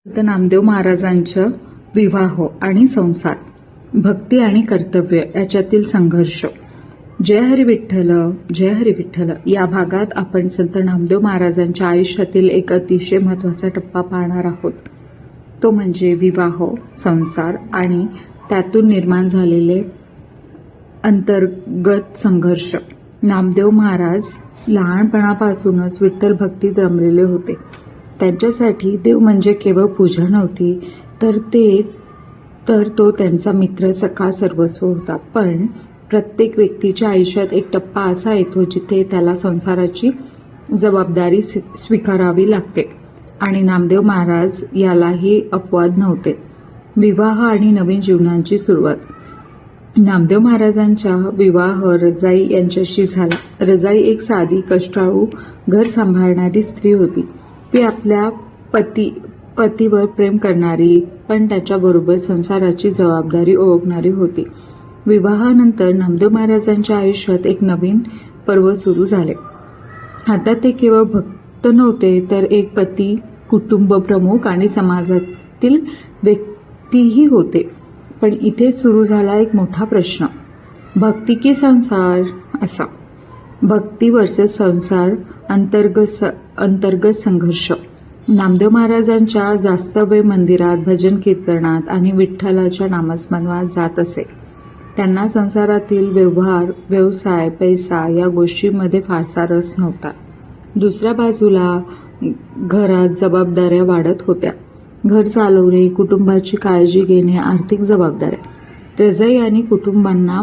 संत नामदेव महाराजांचं विवाह आणि संसार, भक्ती आणि कर्तव्य याच्यातील संघर्ष. जय हरी विठ्ठल, जय हरी विठ्ठल. या भागात आपण संत नामदेव महाराजांच्या आयुष्यातील एक अतिशय महत्त्वाचा टप्पा पाहणार आहोत. तो म्हणजे विवाह, संसार आणि त्यातून निर्माण झालेले अंतर्गत संघर्ष. नामदेव महाराज लहानपणापासूनच विठ्ठल भक्तीत रमलेले होते. त्यांच्यासाठी देव म्हणजे केवळ पूजा नव्हती, तर तो त्यांचा मित्र, सखा, सर्वस्व होता. पण प्रत्येक व्यक्तीच्या आयुष्यात एक टप्पा असा येतो जिथे त्याला संसाराची जबाबदारी स्वीकारावी लागते आणि नामदेव महाराज यालाही अपवाद नव्हते. विवाह आणि नवीन जीवनाची सुरुवात. नामदेव महाराजांचा विवाह रजाई यांच्याशी झाला. रजाई एक साधी, कष्टाळू, घर सांभाळणारी स्त्री होती. ती आपल्या पतीवर प्रेम करणारी, पण त्याच्याबरोबर संसाराची जबाबदारी ओळखणारी होती. विवाहानंतर नामदेव महाराजांच्या आयुष्यात एक नवीन पर्व सुरू झाले. आता ते केवळ भक्त नव्हते, तर एक पती, कुटुंब प्रमुख आणि समाजातील व्यक्तीही होते. पण इथे सुरू झाला एक मोठा प्रश्न, भक्ती की संसार असा. भक्ती वर्सेस संसार, अंतर्गत संघर्ष. नामदेव महाराजांच्या जास्त वेळ मंदिरात, भजन कीर्तनात आणि विठ्ठलाच्या नामस्मरणात जात असे. त्यांना संसारातील व्यवहार, व्यवसाय, पैसा या गोष्टींमध्ये फारसा रस नव्हता. दुसऱ्या बाजूला घरात जबाबदाऱ्या वाढत होत्या. घर चालवणे, कुटुंबाची काळजी घेणे, आर्थिक जबाबदाऱ्या. रजाई आणि कुटुंबांना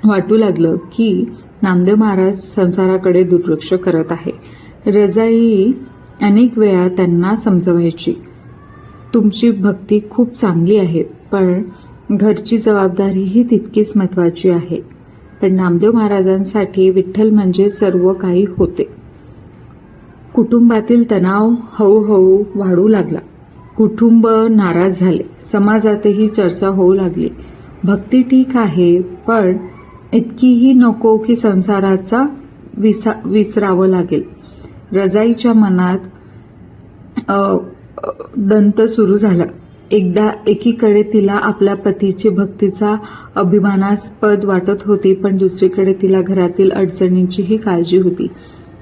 वाटू लागलं की नामदेव महाराज संसाराकडे दुर्लक्ष करत आहे. रजाई अनेक वेळा त्यांना समजवायची, तुमची भक्ती खूप चांगली आहे, पण घरची जबाबदारीही तितकीच महत्त्वाची आहे. पण नामदेव महाराजांसाठी विठ्ठल म्हणजे सर्व काही होते. कुटुंबातील तणाव हळूहळू वाढू लागला. कुटुंब नाराज झाले. समाजातही चर्चा होऊ लागली. भक्ती ठीक आहे, पण इतकीही नको की संसाराचा विसरावं लागेल. रजाईच्या मनात दंत सुरू झाला. एकीकडे तिला आपल्या पतीची भक्तीचा अभिमानास्पद वाटत होती, पण दुसरीकडे तिला घरातील अडचणींचीही काळजी होती.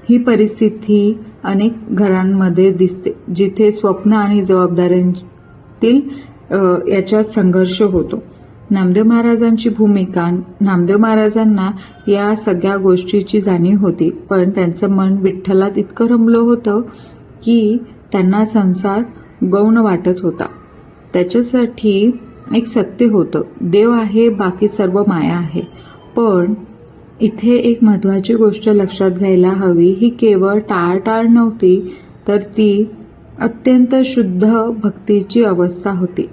ही परिस्थिती अनेक घरांमध्ये दिसते, जिथे स्वप्न आणि जबाबदाऱ्यांतील याच्यात संघर्ष होतो. नामदेव महाराजांची भूमिका. नामदेव महाराजांना या सगळ्या गोष्टीची जाणीव होती, पण त्यांचं मन विठ्ठलात इतकं रमलं होतं की त्यांना संसार गौण वाटत होता. त्याच्यासाठी एक सत्य होतं, देव आहे, बाकी सर्व माया आहे. पण इथे एक महत्त्वाची गोष्ट लक्षात घ्यायला हवी, ही केवळ टाळाटाळ नव्हती, तर ती अत्यंत शुद्ध भक्तीची अवस्था होती.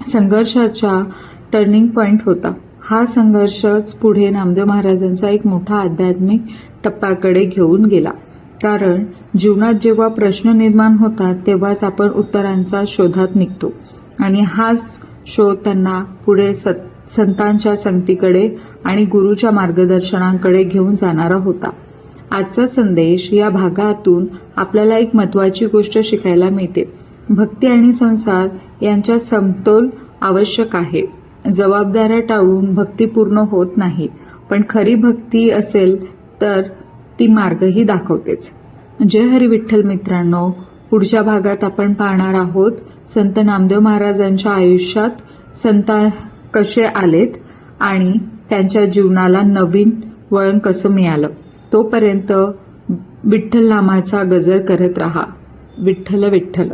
संघर्षाचा टर्निंग पॉइंट होता. हा संघर्षच पुढे नामदेव महाराजांचा एक मोठा आध्यात्मिक टप्प्याकडे घेऊन गेला. कारण जीवनात जेव्हा प्रश्न निर्माण होतात, तेव्हाच आपण उत्तरांचा शोधात निघतो, आणि हाच शोध त्यांना पुढे संतांच्या संगतीकडे आणि गुरुच्या मार्गदर्शनाकडे घेऊन जाणारा होता. आजचा संदेश या भागातून आपल्याला एक महत्त्वाची गोष्ट शिकायला मिळते. भक्ती आणि संसार यांच्यात समतोल आवश्यक आहे. जबाबदाऱ्या टाळून भक्ती पूर्ण होत नाही, पण खरी भक्ती असेल तर ती मार्गही दाखवतेच. जय हरी विठ्ठल मित्रांनो, पुढच्या भागात आपण पाहणार आहोत संत नामदेव महाराजांच्या आयुष्यात संत कसे आलेत आणि त्यांच्या जीवनाला नवीन वळण कसं मिळालं. तोपर्यंत विठ्ठल नामाचा गजर करत राहा. विठ्ठल विठ्ठल.